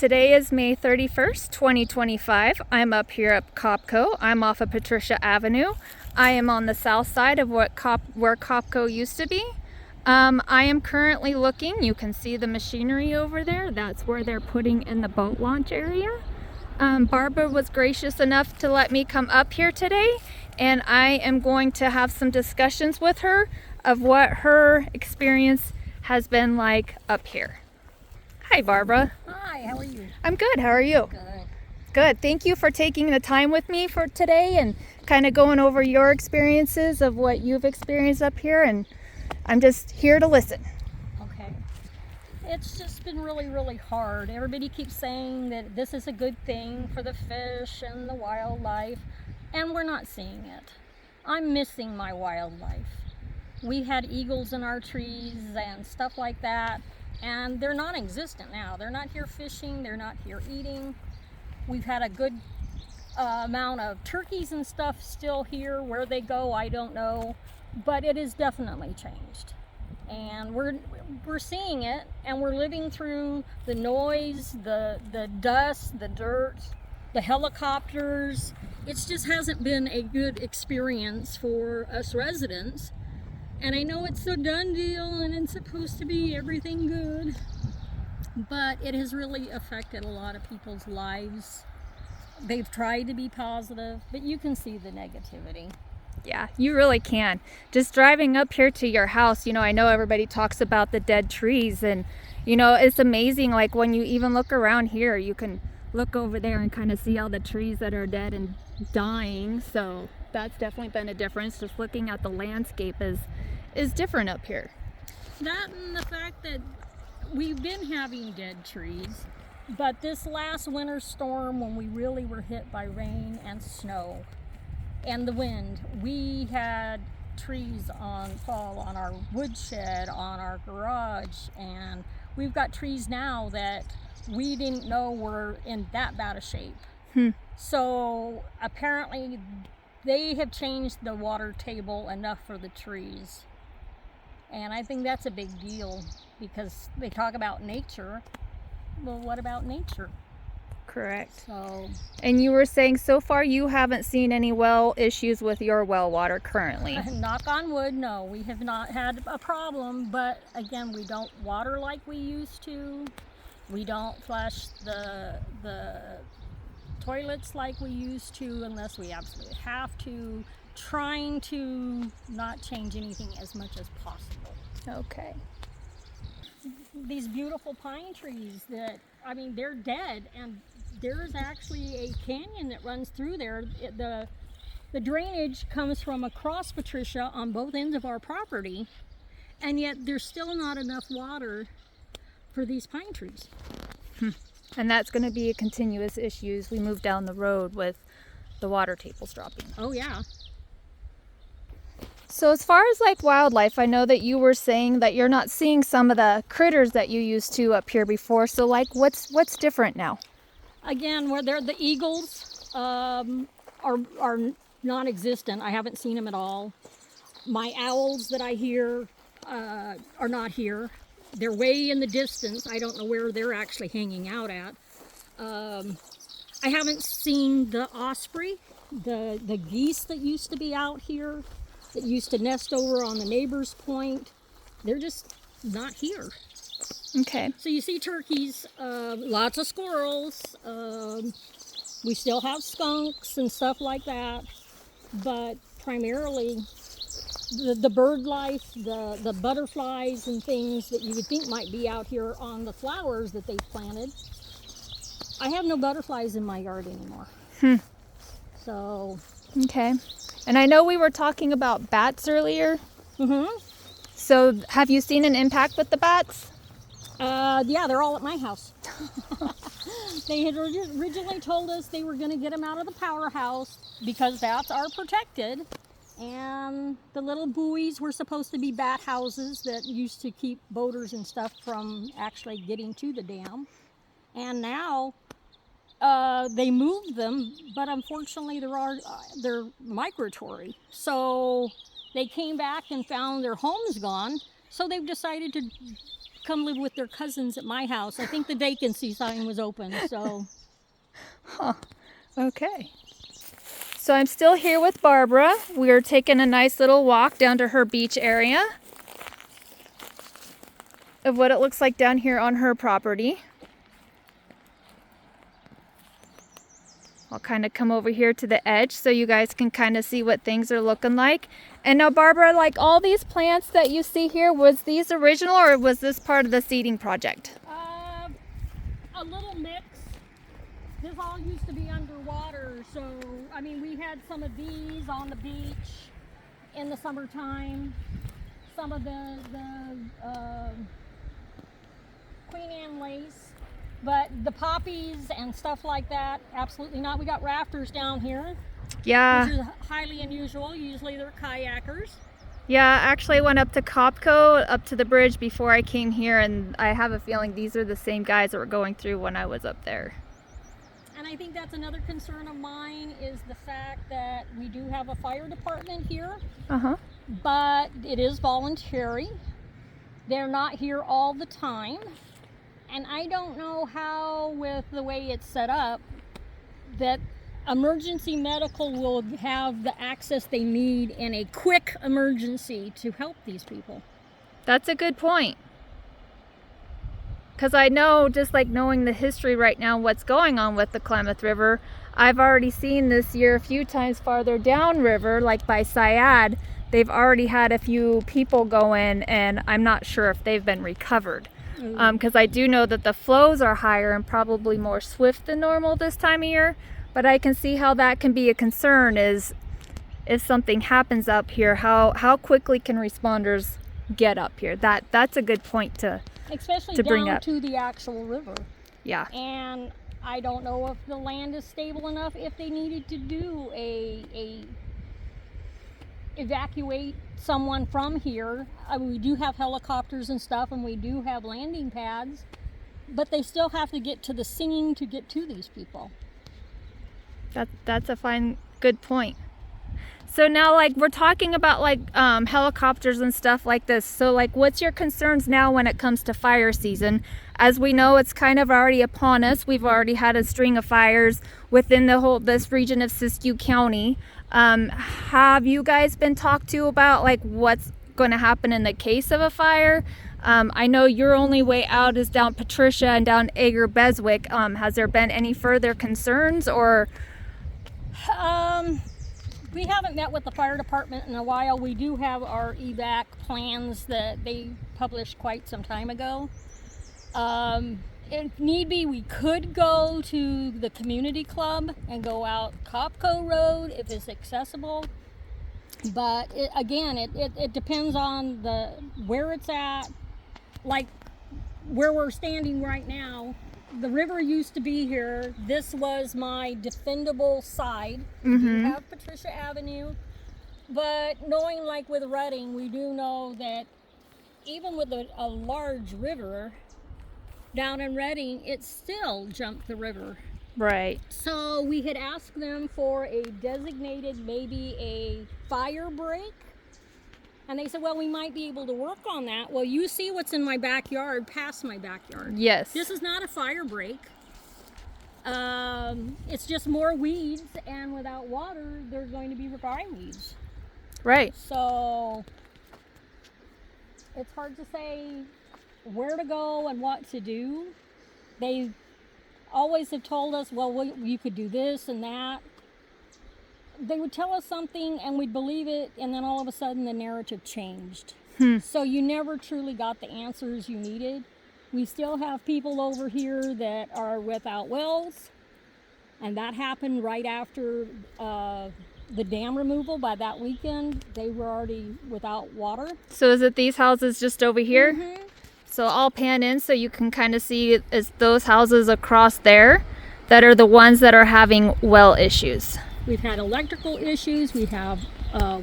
Today is May 31st, 2025. I'm up here at Copco. I'm off of Patricia Avenue. I am on the south side of where Copco used to be. I am currently looking. You can see the machinery over there. That's where they're putting in the boat launch area. Barbara was gracious enough to let me come up here today, and I am going to have some discussions with her of what her experience has been like up here. Hi, Barbara. Hi, how are you? I'm good. How are you? Good. Good. Thank you for taking the time with me for today and kind of going over your experiences of what you've experienced up here, and I'm just here to listen. Okay. It's just been really hard. Everybody keeps saying that this is a good thing for the fish and the wildlife, and we're not seeing it. I'm missing my wildlife. We had eagles in our trees and stuff like that, and they're non-existent now. They're not here fishing, they're not here eating. We've had a good amount of turkeys and stuff still here. Where they go, I don't know, but it has definitely changed. And we're seeing it, and we're living through the noise, the dust, the dirt, the helicopters. It just hasn't been a good experience for us residents. And I know it's a done deal and it's supposed to be everything good, but it has really affected a lot of people's lives. They've tried to be positive, but you can see the negativity. Yeah, you really can. Just driving up here to your house, I know everybody talks about the dead trees, and it's amazing. Like when you even look around here, you can look over there and kind of see all the trees that are dead and dying. So that's definitely been a difference. Just looking at the landscape is different up here. That and the fact that we've been having dead trees, but this last winter storm, when we really were hit by rain and snow and the wind, we had trees fall on our woodshed, on our garage, and we've got trees now that we didn't know were in that bad a shape. So apparently they have changed the water table enough for the trees. And I think that's a big deal, because they talk about nature. Well, what about nature? Correct. So, and you were saying so far you haven't seen any well issues with your well water currently. Knock on wood, no, we have not had a problem. But again, we don't water like we used to. We don't flush the toilets like we used to unless we absolutely have to. Trying to not change anything as much as possible. Okay. These beautiful pine trees they're dead, and there's actually a canyon that runs through there. The drainage comes from across Patricia on both ends of our property, and yet there's still not enough water for these pine trees. And that's going to be a continuous issue as we move down the road with the water tables dropping. Oh yeah. So as far as like wildlife, I know that you were saying that you're not seeing some of the critters that you used to up here before. So like what's different now? Again, where the eagles are non-existent. I haven't seen them at all. My owls that I hear are not here. They're way in the distance. I don't know where they're actually hanging out at. I haven't seen the osprey, the geese that used to be out here, that used to nest over on the neighbor's point. They're just not here. Okay. So you see turkeys, lots of squirrels. We still have skunks and stuff like that, but primarily the bird life, the butterflies and things that you would think might be out here on the flowers that they've planted. I have no butterflies in my yard anymore. So. Okay. And I know we were talking about bats earlier. So have you seen an impact with the bats? Yeah, they're all at my house. They had originally told us they were going to get them out of the powerhouse because bats are protected. And the little buoys were supposed to be bat houses that used to keep boaters and stuff from actually getting to the dam. And now they moved them, but unfortunately they're migratory. So they came back and found their homes gone. So they've decided to come live with their cousins at my house. I think the vacancy sign was open, so. Huh. Okay. So I'm still here with Barbara. We're taking a nice little walk down to her beach area of what it looks like down here on her property. I'll kind of come over here to the edge so you guys can kind of see what things are looking like. And now Barbara, like all these plants that you see here, was these original or was this part of the seeding project? A little mix. This all used to be underwater, so I mean we had some of these on the beach in the summertime. Some of the Queen Anne lace. But the poppies and stuff like that, absolutely not. We got rafters down here, Yeah. which is highly unusual. Usually they're kayakers. Yeah, actually I went up to Copco, up to the bridge before I came here, and I have a feeling these are the same guys that were going through when I was up there. And I think that's another concern of mine is the fact that we do have a fire department here, but it is voluntary. They're not here all the time. And I don't know how, with the way it's set up, that emergency medical will have the access they need in a quick emergency to help these people. That's a good point. Because I know, just like knowing the history right now, what's going on with the Klamath River, I've already seen this year a few times farther downriver, like by Syad, they've already had a few people go in, and I'm not sure if they've been recovered. Because I do know that the flows are higher and probably more swift than normal this time of year, but I can see how that can be a concern is if something happens up here, how quickly can responders get up here? That's a good point to bring down up. to the actual river. Yeah. And I don't know if the land is stable enough if they needed to do a evacuate someone from here. We do have helicopters and stuff, and we do have landing pads, but they still have to get to the singing to get to these people. That's a fine, good point. So now, like, we're talking about like helicopters and stuff like this. So like, what's your concerns now when it comes to fire season? As we know, it's kind of already upon us. We've already had a string of fires within this region of Siskiyou County. Have you guys been talked to about like what's going to happen in the case of a fire? I know your only way out is down Patricia and down Ager Beswick. Has there been any further concerns or? We haven't met with the fire department in a while. We do have our evac plans that they published quite some time ago. If need be, we could go to the community club and go out Copco Road if it's accessible. But it depends on where it's at. Like where we're standing right now, the river used to be here. This was my defendable side. We do have Patricia Avenue, but knowing like with Redding, we do know that even with a large river down in Redding, it still jumped the river. Right. So we had asked them for a designated, maybe a fire break. And they said, well, we might be able to work on that. Well, you see what's in my backyard, past my backyard. Yes. This is not a fire break. It's just more weeds, and without water, there's going to be dry weeds. Right. So it's hard to say where to go and what to do. They always have told us, well, you could do this and that. They would tell us something and we'd believe it, and then all of a sudden the narrative changed. So you never truly got the answers you needed. We still have people over here that are without wells, and that happened right after the dam removal. By that weekend, they were already without water. So is it these houses just over here? So I'll pan in so you can kind of see it's those houses across there that are the ones that are having well issues. We've had electrical issues, we have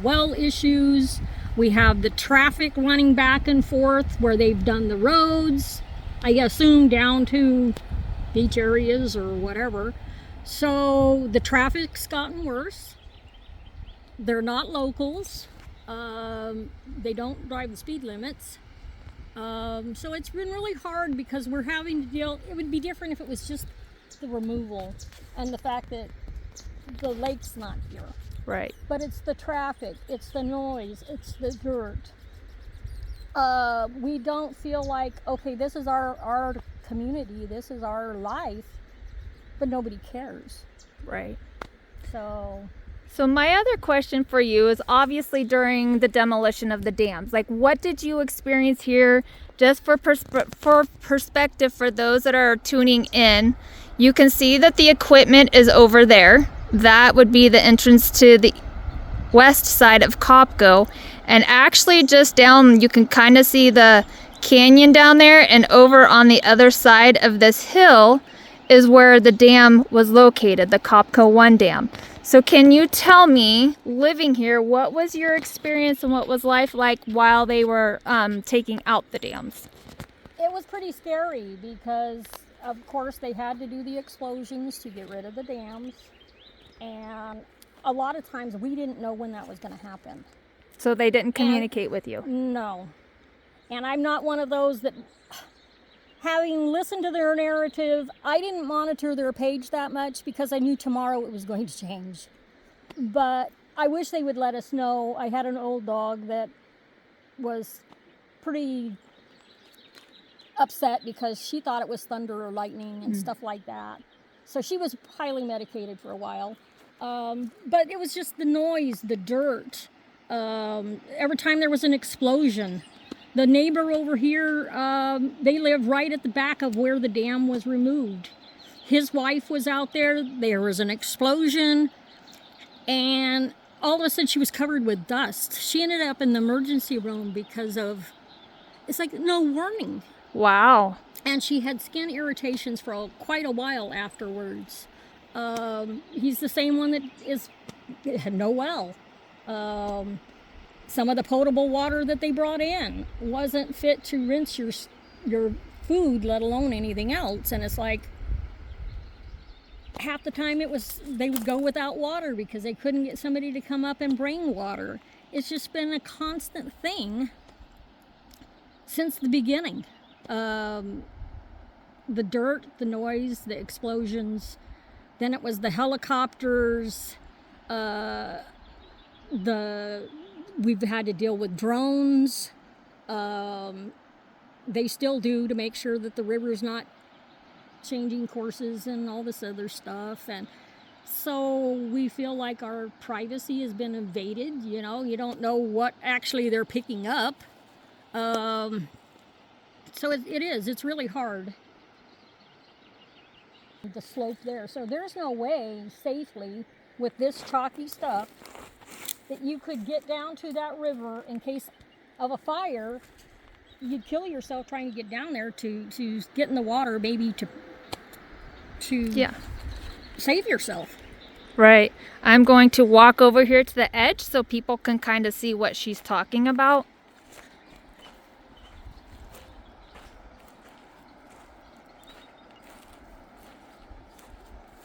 well issues, we have the traffic running back and forth where they've done the roads, I assume down to beach areas or whatever. So the traffic's gotten worse. They're not locals. They don't drive the speed limits. So it's been really hard because we're having to deal. It would be different if it was just the removal and the fact that the lake's not here. Right. But it's the traffic, it's the noise, it's the dirt. We don't feel like, okay, this is our community, this is our life, but nobody cares. Right. So my other question for you is obviously during the demolition of the dams, like what did you experience here? Just for perspective for those that are tuning in, you can see that the equipment is over there. That would be the entrance to the west side of Copco, and actually just down you can kind of see the canyon down there, and over on the other side of this hill is where the dam was located, the Copco 1 dam. So can you tell me, living here, what was your experience and what was life like while they were taking out the dams? it was pretty scary because, of course, they had to do the explosions to get rid of the dams, and a lot of times we didn't know when that was going to happen. So they didn't communicate with you? No. And I'm not one of those that, having listened to their narrative, I didn't monitor their page that much because I knew tomorrow it was going to change. But I wish they would let us know. I had an old dog that was pretty upset because she thought it was thunder or lightning and stuff like that. So she was highly medicated for a while. But it was just the noise, the dirt. Every time there was an explosion. The neighbor over here, they live right at the back of where the dam was removed. His wife was out there. There was an explosion. And all of a sudden she was covered with dust. She ended up in the emergency room because of, it's like no warning. Wow. And she had skin irritations for quite a while afterwards. He's the same one that had no well. Some of the potable water that they brought in wasn't fit to rinse your food, let alone anything else. And it's like half the time they would go without water because they couldn't get somebody to come up and bring water. It's just been a constant thing since the beginning. The dirt, the noise, the explosions. Then it was the helicopters. We've had to deal with drones. They still do to make sure that the river's not changing courses and all this other stuff. And so we feel like our privacy has been invaded. You know, you don't know what actually they're picking up. So it's really hard. The slope there. So there's no way safely with this chalky stuff that you could get down to that river in case of a fire. You'd kill yourself trying to get down there to get in the water, maybe to save yourself. Right. I'm going to walk over here to the edge so people can kind of see what she's talking about.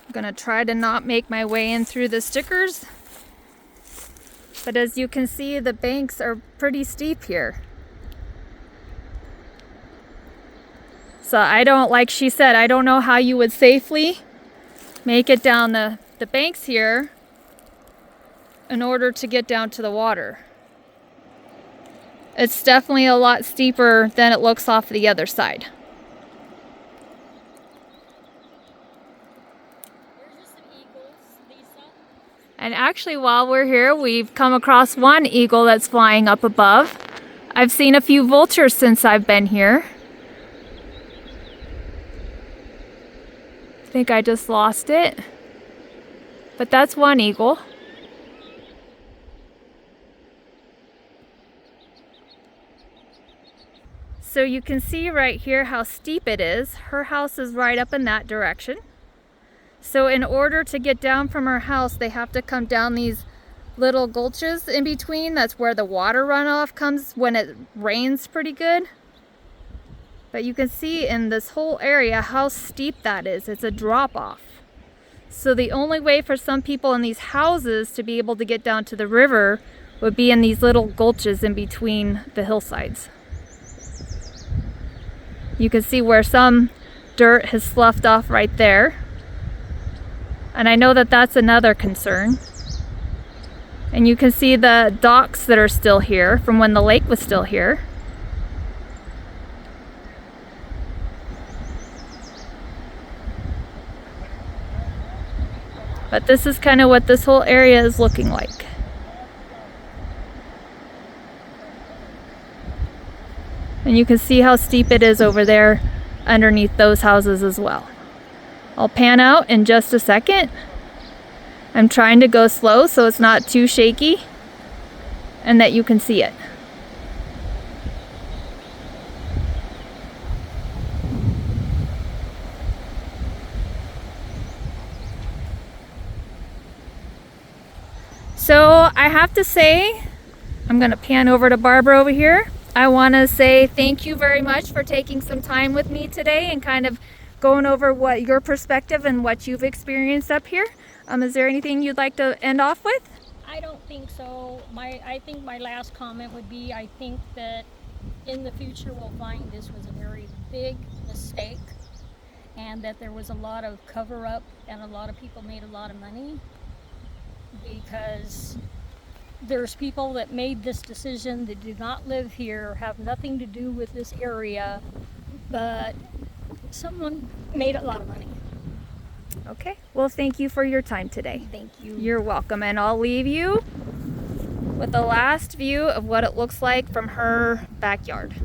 I'm going to try to not make my way in through the stickers. But as you can see, the banks are pretty steep here. So like she said, I don't know how you would safely make it down the banks here in order to get down to the water. It's definitely a lot steeper than it looks off the other side. And actually, while we're here, we've come across one eagle that's flying up above. I've seen a few vultures since I've been here. I think I just lost it. But that's one eagle. So you can see right here how steep it is. Her house is right up in that direction. So in order to get down from her house, they have to come down these little gulches in between. That's where the water runoff comes when it rains pretty good. But you can see in this whole area how steep that is. It's a drop off. So the only way for some people in these houses to be able to get down to the river would be in these little gulches in between the hillsides. You can see where some dirt has sloughed off right there. And I know that that's another concern. And you can see the docks that are still here from when the lake was still here. But this is kind of what this whole area is looking like. And you can see how steep it is over there underneath those houses as well. I'll pan out in just a second. I'm trying to go slow so it's not too shaky and that you can see it. So I have to say, I'm gonna pan over to Barbara over here. I wanna say thank you very much for taking some time with me today and kind of going over what your perspective and what you've experienced up here. Is there anything you'd like to end off with? I don't think so. I think my last comment would be, I think that in the future we'll find this was a very big mistake and that there was a lot of cover up and a lot of people made a lot of money, because there's people that made this decision that do not live here, have nothing to do with this area, but someone made a lot of money. Okay, well, thank you for your time today. Thank you. You're welcome, and I'll leave you with the last view of what it looks like from her backyard.